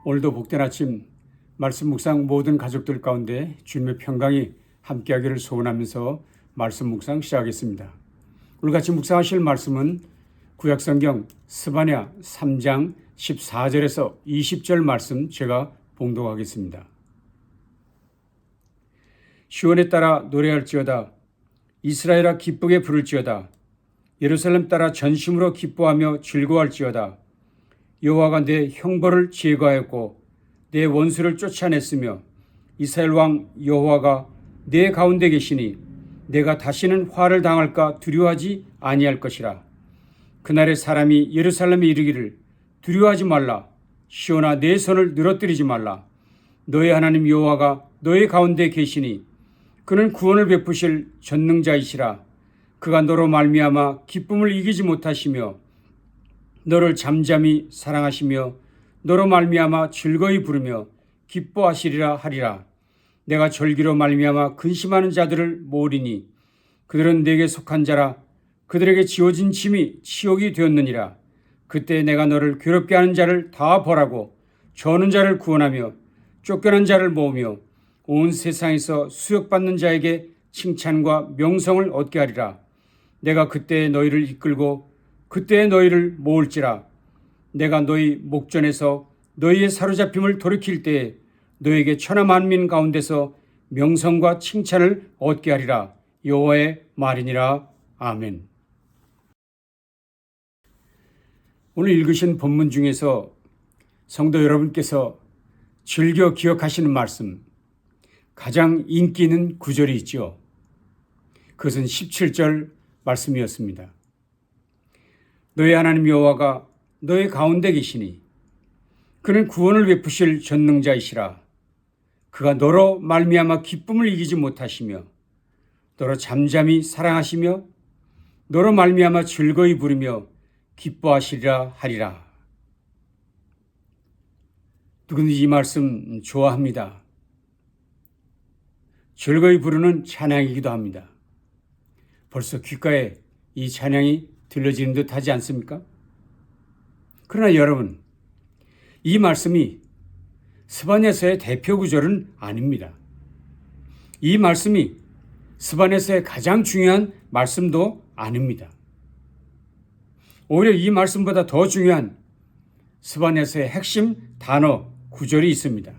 오늘도 복된 아침 말씀 묵상 모든 가족들 가운데 주님의 평강이 함께하기를 소원하면서 말씀 묵상 시작하겠습니다. 오늘 같이 묵상하실 말씀은 구약성경 스바냐 3장 14절에서 20절 말씀 제가 봉독하겠습니다. 시온에 따라 노래할지어다. 이스라엘아 기쁘게 부를지어다. 예루살렘 따라 전심으로 기뻐하며 즐거워할지어다. 여호와가 내 형벌을 제거하였고 내 원수를 쫓아냈으며 이스라엘 왕 여호와가 내 가운데 계시니 내가 다시는 화를 당할까 두려워하지 아니할 것이라. 그날에 사람이 예루살렘에 이르기를 두려워하지 말라. 시온아 내 손을 늘어뜨리지 말라. 너의 하나님 여호와가 너의 가운데 계시니 그는 구원을 베푸실 전능자이시라. 그가 너로 말미암아 기쁨을 이기지 못하시며 너를 잠잠히 사랑하시며 너로 말미암아 즐거이 부르며 기뻐하시리라 하리라. 내가 절기로 말미암아 근심하는 자들을 모으리니 그들은 내게 속한 자라. 그들에게 지어진 짐이 치욕이 되었느니라. 그때 내가 너를 괴롭게 하는 자를 다 벌하고 저는 자를 구원하며 쫓겨난 자를 모으며 온 세상에서 수욕받는 자에게 칭찬과 명성을 얻게 하리라. 내가 그때 너희를 이끌고 그때 너희를 모을지라. 내가 너희 목전에서 너희의 사로잡힘을 돌이킬 때에 너희에게 천하 만민 가운데서 명성과 칭찬을 얻게 하리라. 여호와의 말이니라. 아멘. 오늘 읽으신 본문 중에서 성도 여러분께서 즐겨 기억하시는 말씀, 가장 인기 있는 구절이 있죠. 그것은 17절 말씀이었습니다. 너의 하나님 여호와가 너의 가운데 계시니 그는 구원을 베푸실 전능자이시라. 그가 너로 말미암아 기쁨을 이기지 못하시며 너로 잠잠히 사랑하시며 너로 말미암아 즐거이 부르며 기뻐하시리라 하리라. 누구든지 이 말씀 좋아합니다. 즐거이 부르는 찬양이기도 합니다. 벌써 귓가에 이 찬양이 들려지는 듯 하지 않습니까? 그러나 여러분, 이 말씀이 스바냐서의 대표 구절은 아닙니다. 이 말씀이 스바냐서의 가장 중요한 말씀도 아닙니다. 오히려 이 말씀보다 더 중요한 스바냐서의 핵심 단어 구절이 있습니다.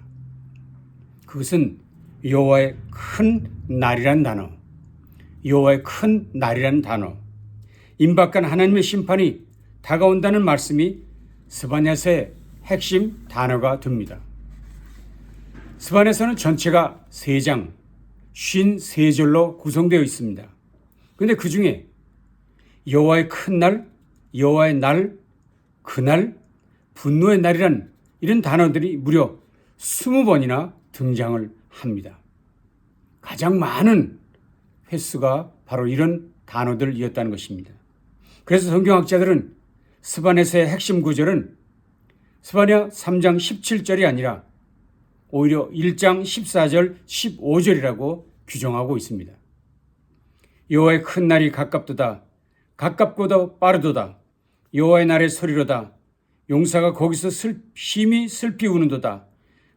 그것은 여호와의 큰 날이란 단어, 여호와의 큰 날이란 단어, 임박한 하나님의 심판이 다가온다는 말씀이 스바냐서의 핵심 단어가 됩니다. 스바냐서는 전체가 3장, 53절로 구성되어 있습니다. 그런데 그 중에 여호와의 큰 날, 여호와의 날, 그날, 분노의 날이란 이런 단어들이 무려 20번이나 등장을 합니다. 가장 많은 횟수가 바로 이런 단어들이었다는 것입니다. 그래서 성경학자들은 스바냐서의 핵심 구절은 스바냐 3장 17절이 아니라 오히려 1장 14절 15절이라고 규정하고 있습니다. 여호와의 큰 날이 가깝도다. 가깝고도 빠르도다. 여호와의 날의 소리로다. 용사가 거기서 심히 슬피 우는도다.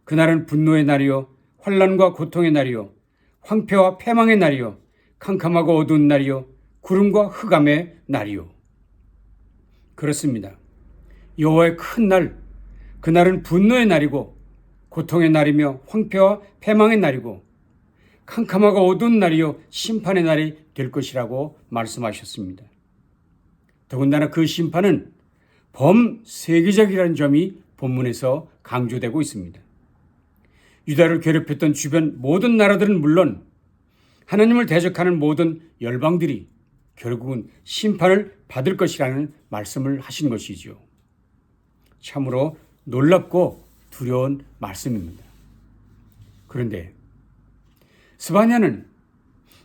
그날은 분노의 날이요 환난과 고통의 날이요 황폐와 패망의 날이요 캄캄하고 어두운 날이요 구름과 흑암의 날이요. 그렇습니다. 여호와의 큰 날, 그날은 분노의 날이고 고통의 날이며 황폐와 패망의 날이고 캄캄하고 어두운 날이요 심판의 날이 될 것이라고 말씀하셨습니다. 더군다나 그 심판은 범세계적이라는 점이 본문에서 강조되고 있습니다. 유다를 괴롭혔던 주변 모든 나라들은 물론 하나님을 대적하는 모든 열방들이 결국은 심판을 받을 것이라는 말씀을 하신 것이죠. 참으로 놀랍고 두려운 말씀입니다. 그런데 스바냐는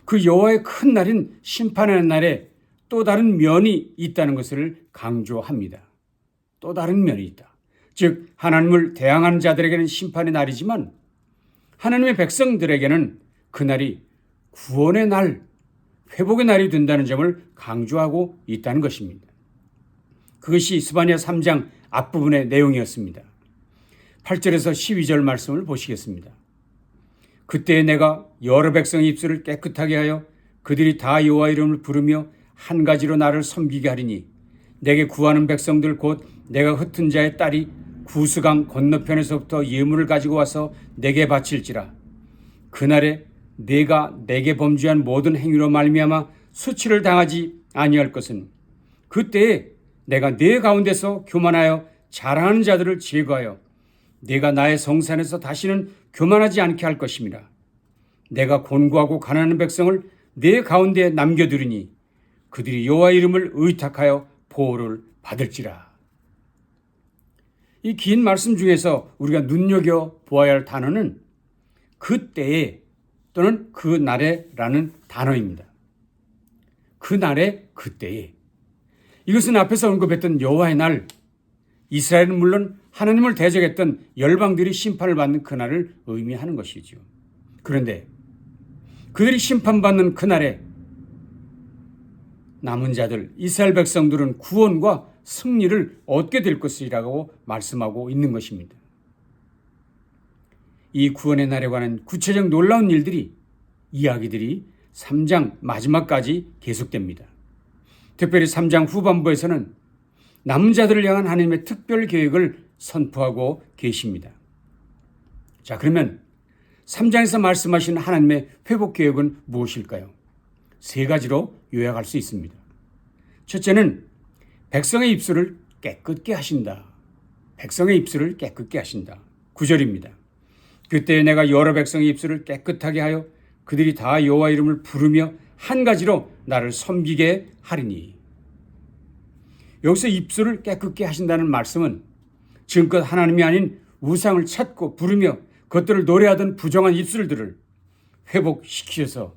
그 여호와의 큰 날인 심판의 날에 또 다른 면이 있다는 것을 강조합니다. 또 다른 면이 있다. 즉 하나님을 대항하는 자들에게는 심판의 날이지만 하나님의 백성들에게는 그날이 구원의 날, 회복의 날이 된다는 점을 강조하고 있다는 것입니다. 그것이 스바냐 3장 앞부분의 내용이었습니다. 8절에서 12절 말씀을 보시겠습니다. 그때 내가 여러 백성의 입술을 깨끗하게 하여 그들이 다 여호와 이름을 부르며 한 가지로 나를 섬기게 하리니 내게 구하는 백성들 곧 내가 흩은 자의 딸이 구스강 건너편에서부터 예물을 가지고 와서 내게 바칠지라. 그날에 내가 내게 범죄한 모든 행위로 말미암아 수치를 당하지 아니할 것은 그때에 내가 내 가운데서 교만하여 자랑하는 자들을 제거하여 내가 나의 성산에서 다시는 교만하지 않게 할 것임이라. 내가 곤고하고 가난한 백성을 내 가운데 남겨두리니 그들이 여호와 이름을 의탁하여 보호를 받을지라. 이 긴 말씀 중에서 우리가 눈여겨 보아야 할 단어는 그때에 또는 그날에라는 단어입니다. 그날에 그때에. 이것은 앞에서 언급했던 여호와의 날, 이스라엘은 물론 하나님을 대적했던 열방들이 심판을 받는 그날을 의미하는 것이죠. 그런데 그들이 심판받는 그날에 남은 자들, 이스라엘 백성들은 구원과 승리를 얻게 될 것이라고 말씀하고 있는 것입니다. 이 구원의 날에 관한 구체적 놀라운 일들이, 이야기들이 3장 마지막까지 계속됩니다. 특별히 3장 후반부에서는 남은 자들을 향한 하나님의 특별 계획을 선포하고 계십니다. 자, 그러면 3장에서 말씀하신 하나님의 회복 계획은 무엇일까요? 3가지로 요약할 수 있습니다. 첫째는 백성의 입술을 깨끗게 하신다. 백성의 입술을 깨끗게 하신다. 9절입니다. 그때 내가 여러 백성의 입술을 깨끗하게 하여 그들이 다 여호와 이름을 부르며 한 가지로 나를 섬기게 하리니. 여기서 입술을 깨끗게 하신다는 말씀은 지금껏 하나님이 아닌 우상을 찾고 부르며 그것들을 노래하던 부정한 입술들을 회복시키셔서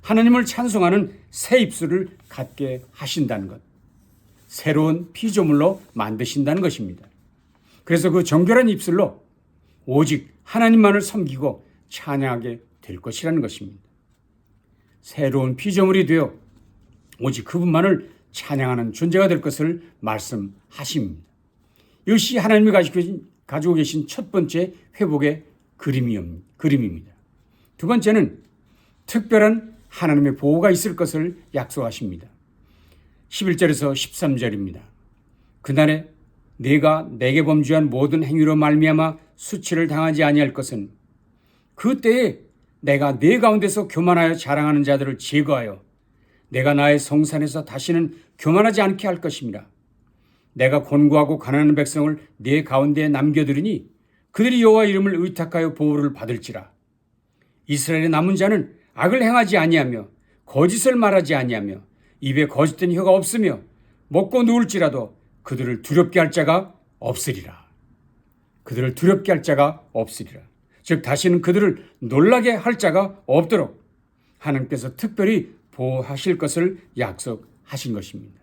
하나님을 찬송하는 새 입술을 갖게 하신다는 것. 새로운 피조물로 만드신다는 것입니다. 그래서 그 정결한 입술로 오직 하나님만을 섬기고 찬양하게 될 것이라는 것입니다. 새로운 피조물이 되어 오직 그분만을 찬양하는 존재가 될 것을 말씀하십니다. 이것이 하나님이 가지고 계신 첫 번째 회복의 그림입니다. 두 번째는 특별한 하나님의 보호가 있을 것을 약속하십니다. 11절에서 13절입니다. 그날에 내가 내게 범죄한 모든 행위로 말미암아 수치를 당하지 아니할 것은 그때에 내가 내 가운데서 교만하여 자랑하는 자들을 제거하여 내가 나의 성산에서 다시는 교만하지 않게 할 것입니다. 내가 곤고하고 가난한 백성을 내 가운데에 남겨두리니 그들이 여호와 이름을 의탁하여 보호를 받을지라. 이스라엘의 남은 자는 악을 행하지 아니하며 거짓을 말하지 아니하며 입에 거짓된 혀가 없으며 먹고 누울지라도 그들을 두렵게 할 자가 없으리라. 그들을 두렵게 할 자가 없으리라. 즉 다시는 그들을 놀라게 할 자가 없도록 하나님께서 특별히 보호하실 것을 약속하신 것입니다.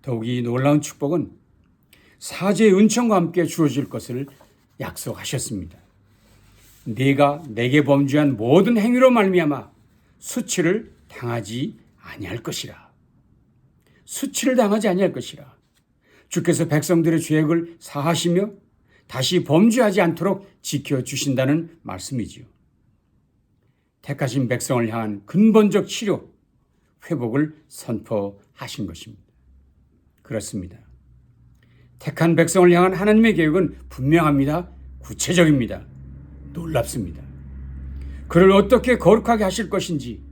더욱이 놀라운 축복은 사죄의 은총과 함께 주어질 것을 약속하셨습니다. 네가 내게 범죄한 모든 행위로 말미암아 수치를 당하지 아니할 것이라. 수치를 당하지 아니할 것이라. 주께서 백성들의 죄악을 사하시며 다시 범죄하지 않도록 지켜주신다는 말씀이지요. 택하신 백성을 향한 근본적 치료, 회복을 선포하신 것입니다. 그렇습니다. 택한 백성을 향한 하나님의 계획은 분명합니다. 구체적입니다. 놀랍습니다. 그를 어떻게 거룩하게 하실 것인지,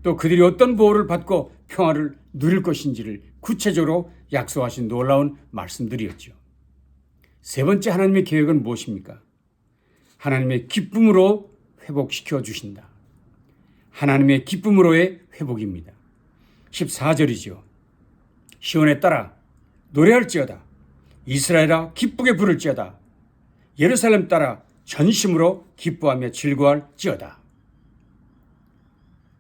또 그들이 어떤 보호를 받고 평화를 누릴 것인지를 구체적으로 약속하신 놀라운 말씀들이었죠. 세 번째 하나님의 계획은 무엇입니까? 하나님의 기쁨으로 회복시켜 주신다. 하나님의 기쁨으로의 회복입니다. 14절이죠. 시온에 따라 노래할지어다. 이스라엘아 기쁘게 부를지어다. 예루살렘 따라 전심으로 기뻐하며 즐거워할지어다.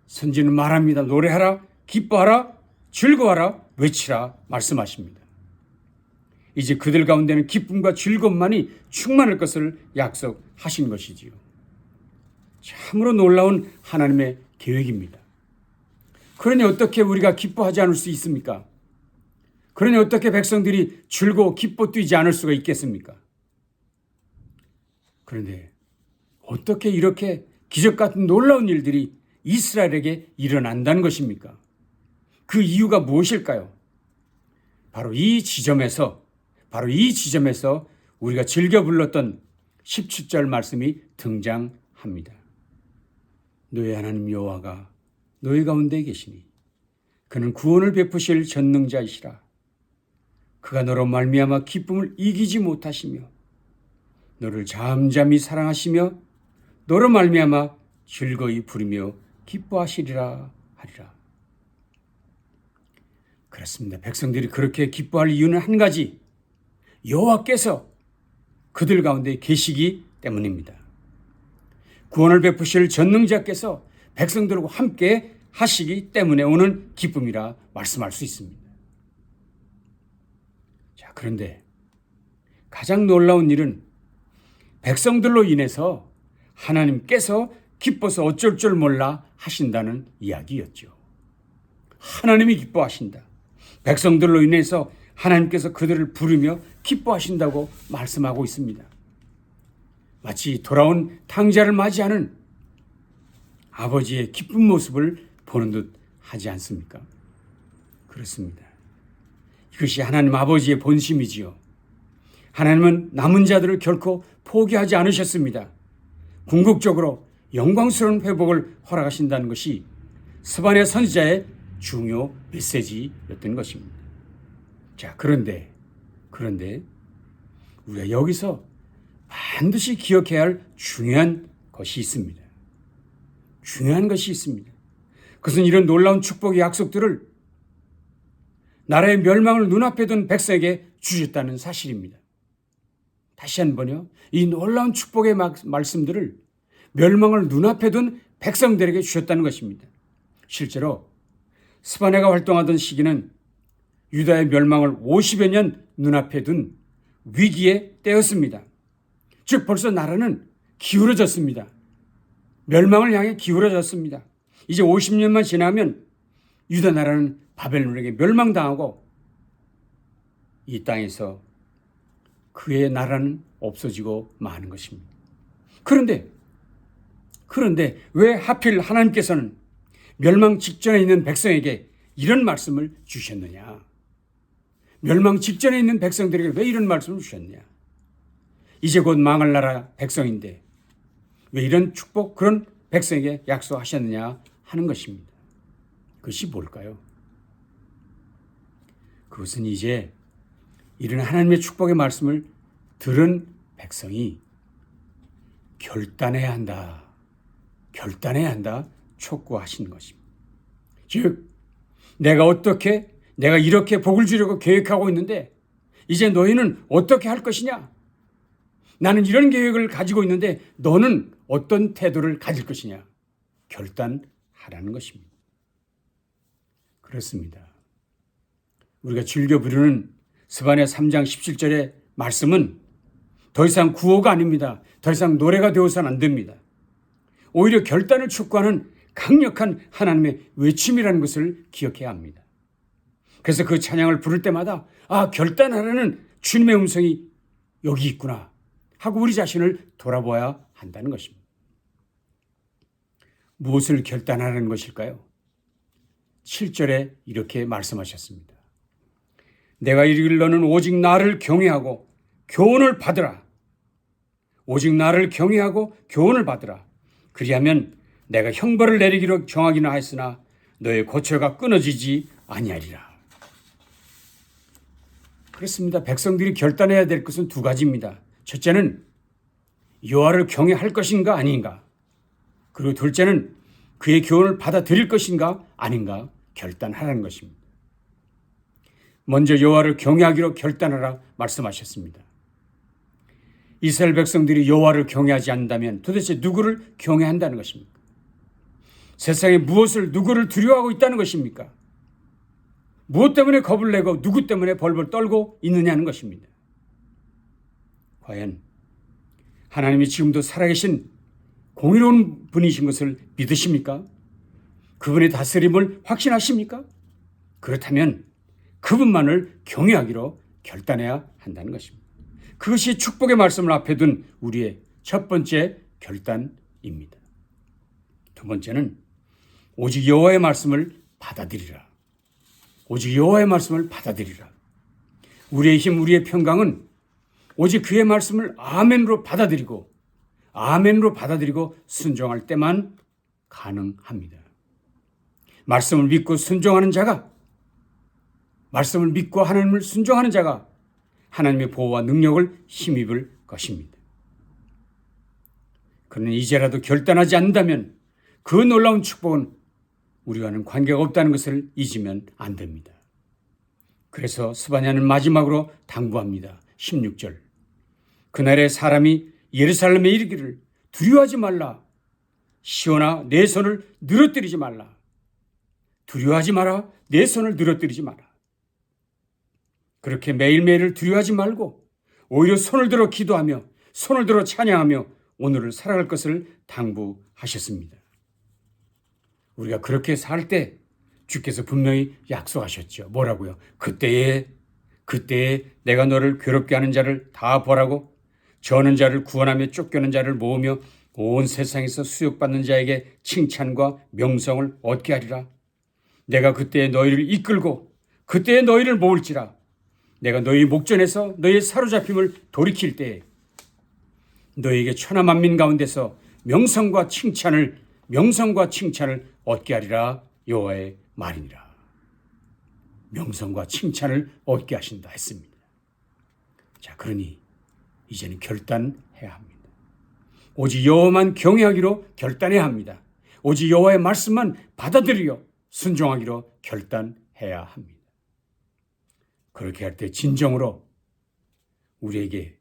선지는 말합니다. 노래하라, 기뻐하라, 즐거워하라, 외치라 말씀하십니다. 이제 그들 가운데는 기쁨과 즐거움만이 충만할 것을 약속하신 것이지요. 참으로 놀라운 하나님의 계획입니다. 그러니 어떻게 우리가 기뻐하지 않을 수 있습니까? 그러니 어떻게 백성들이 즐거워 기뻐 뛰지 않을 수가 있겠습니까? 그런데 어떻게 이렇게 기적 같은 놀라운 일들이 이스라엘에게 일어난다는 것입니까? 그 이유가 무엇일까요? 바로 이 지점에서 우리가 즐겨 불렀던 17절 말씀이 등장합니다. 너희 하나님 여호와가 너희 가운데 계시니 그는 구원을 베푸실 전능자이시라. 그가 너로 말미암아 기쁨을 이기지 못하시며 너를 잠잠히 사랑하시며 너로 말미암아 즐거이 부르며 기뻐하시리라 하리라. 그렇습니다. 백성들이 그렇게 기뻐할 이유는 한 가지, 여호와께서 그들 가운데 계시기 때문입니다. 구원을 베푸실 전능자께서 백성들과 함께 하시기 때문에 오는 기쁨이라 말씀할 수 있습니다. 자, 그런데 가장 놀라운 일은 백성들로 인해서 하나님께서 기뻐서 어쩔 줄 몰라 하신다는 이야기였죠. 하나님이 기뻐하신다. 백성들로 인해서 하나님께서 그들을 부르며 기뻐하신다고 말씀하고 있습니다. 마치 돌아온 탕자를 맞이하는 아버지의 기쁜 모습을 보는 듯 하지 않습니까? 그렇습니다. 이것이 하나님 아버지의 본심이지요. 하나님은 남은 자들을 결코 포기하지 않으셨습니다. 궁극적으로 영광스러운 회복을 허락하신다는 것이 스바냐 선지자의 중요 메시지였던 것입니다. 자, 그런데 우리가 여기서 반드시 기억해야 할 중요한 것이 있습니다. 그것은 이런 놀라운 축복의 약속들을 나라의 멸망을 눈앞에 둔 백성에게 주셨다는 사실입니다. 다시 한번요. 이 놀라운 축복의 말씀들을 멸망을 눈앞에 둔 백성들에게 주셨다는 것입니다. 실제로 스바냐가 활동하던 시기는 유다의 멸망을 50여 년 눈앞에 둔 위기의 때였습니다. 즉 벌써 나라는 기울어졌습니다. 멸망을 향해 기울어졌습니다. 이제 50년만 지나면 유다 나라는 바벨론에게 멸망당하고 이 땅에서 그의 나라는 없어지고 마는 것입니다. 그런데 왜 하필 하나님께서는 멸망 직전에 있는 백성에게 이런 말씀을 주셨느냐? 멸망 직전에 있는 백성들에게 왜 이런 말씀을 주셨냐? 이제 곧 망할 나라 백성인데 왜 이런 축복, 그런 백성에게 약속하셨느냐 하는 것입니다. 그것이 뭘까요? 그것은 이제 이런 하나님의 축복의 말씀을 들은 백성이 결단해야 한다 촉구하신 것입니다. 즉 내가 이렇게 복을 주려고 계획하고 있는데 이제 너희는 어떻게 할 것이냐? 나는 이런 계획을 가지고 있는데 너는 어떤 태도를 가질 것이냐? 결단하라는 것입니다. 그렇습니다. 우리가 즐겨 부르는 스바냐 3장 17절의 말씀은 더 이상 구호가 아닙니다. 더 이상 노래가 되어서는 안 됩니다. 오히려 결단을 촉구하는 강력한 하나님의 외침이라는 것을 기억해야 합니다. 그래서 그 찬양을 부를 때마다 결단하라는 주님의 음성이 여기 있구나 하고 우리 자신을 돌아보아야 한다는 것입니다. 무엇을 결단하라는 것일까요? 7절에 이렇게 말씀하셨습니다. 내가 이르기를 너는 오직 나를 경외하고 교훈을 받으라. 오직 나를 경외하고 교훈을 받으라. 그리하면 내가 형벌을 내리기로 정하기는 하였으나 너의 고초가 끊어지지 아니하리라. 그렇습니다. 백성들이 결단해야 될 것은 두 가지입니다. 첫째는 여호와를 경외할 것인가 아닌가. 그리고 둘째는 그의 교훈을 받아들일 것인가 아닌가 결단하라는 것입니다. 먼저 여호와를 경외하기로 결단하라 말씀하셨습니다. 이스라엘 백성들이 여호와를 경외하지 않는다면 도대체 누구를 경외한다는 것입니까? 세상에 누구를 두려워하고 있다는 것입니까? 무엇 때문에 겁을 내고 누구 때문에 벌벌 떨고 있느냐는 것입니다. 과연 하나님이 지금도 살아계신 공의로운 분이신 것을 믿으십니까? 그분의 다스림을 확신하십니까? 그렇다면 그분만을 경외하기로 결단해야 한다는 것입니다. 그것이 축복의 말씀을 앞에 둔 우리의 첫 번째 결단입니다. 두 번째는 오직 여호와의 말씀을 받아들이라. 오직 여호와의 말씀을 받아들이라. 우리의 힘, 우리의 평강은 오직 그의 말씀을 아멘으로 받아들이고 순종할 때만 가능합니다. 말씀을 믿고 순종하는 자가, 말씀을 믿고 하나님을 순종하는 자가 하나님의 보호와 능력을 힘입을 것입니다. 그러나 이제라도 결단하지 않는다면 그 놀라운 축복은 우리와는 관계가 없다는 것을 잊으면 안 됩니다. 그래서 스바냐는 마지막으로 당부합니다. 16절. 그날에 사람이 예루살렘에 이르기를 두려워하지 말라. 시온아 내 손을 늘어뜨리지 말라. 두려워하지 마라. 내 손을 늘어뜨리지 마라. 그렇게 매일매일을 두려워하지 말고 오히려 손을 들어 기도하며 손을 들어 찬양하며 오늘을 살아갈 것을 당부하셨습니다. 우리가 그렇게 살 때 주께서 분명히 약속하셨죠. 뭐라고요? 그때에 내가 너를 괴롭게 하는 자를 다 벌하고 저는 자를 구원하며 쫓겨는 자를 모으며 온 세상에서 수욕받는 자에게 칭찬과 명성을 얻게 하리라. 내가 그때에 너희를 이끌고 그때에 너희를 모을지라. 내가 너희 목전에서 너희의 사로잡힘을 돌이킬 때에 너희에게 천하만민 가운데서 명성과 칭찬을 얻게 하리라. 여호와의 말이니라. 명성과 칭찬을 얻게 하신다 했습니다. 자, 그러니 이제는 결단해야 합니다. 오직 여호와만 경외하기로 결단해야 합니다. 오직 여호와의 말씀만 받아들여 순종하기로 결단해야 합니다. 그렇게 할 때 진정으로 우리에게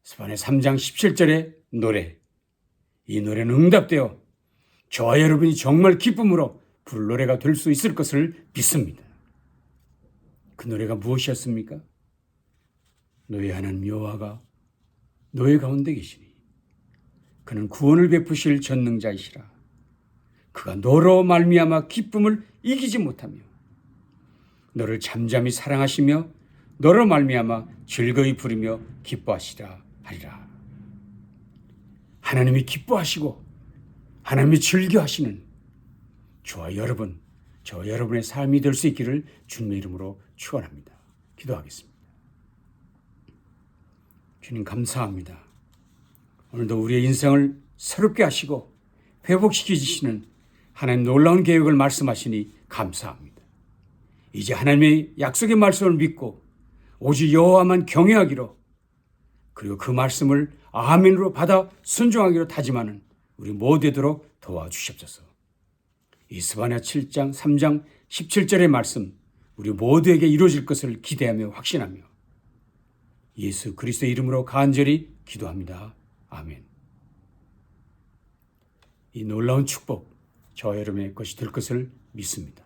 스바냐 3장 17절의 노래, 이 노래는 응답되어 저와 여러분이 정말 기쁨으로 부를 노래가 될 수 있을 것을 믿습니다. 그 노래가 무엇이었습니까? 너희 하나님 여호와가 너희 가운데 계시니 그는 구원을 베푸실 전능자이시라. 그가 너로 말미암아 기쁨을 이기지 못하며 너를 잠잠히 사랑하시며 너로 말미암아 즐거이 부르며 기뻐하시라 하리라. 하나님이 기뻐하시고 하나님이 즐겨하시는 저와 여러분의 삶이 될 수 있기를 주님의 이름으로 축원합니다. 기도하겠습니다. 주님 감사합니다. 오늘도 우리의 인생을 새롭게 하시고 회복시켜 주시는 하나님 놀라운 계획을 말씀하시니 감사합니다. 이제 하나님의 약속의 말씀을 믿고 오직 여호와만 경외하기로, 그리고 그 말씀을 아멘으로 받아 순종하기로 다짐하는 우리 모두 되도록 도와주시옵소서. 이 스바냐 7장 3장 17절의 말씀 우리 모두에게 이루어질 것을 기대하며 확신하며 예수 그리스도의 이름으로 간절히 기도합니다. 아멘. 이 놀라운 축복 저와 여러분의 것이 될 것을 믿습니다.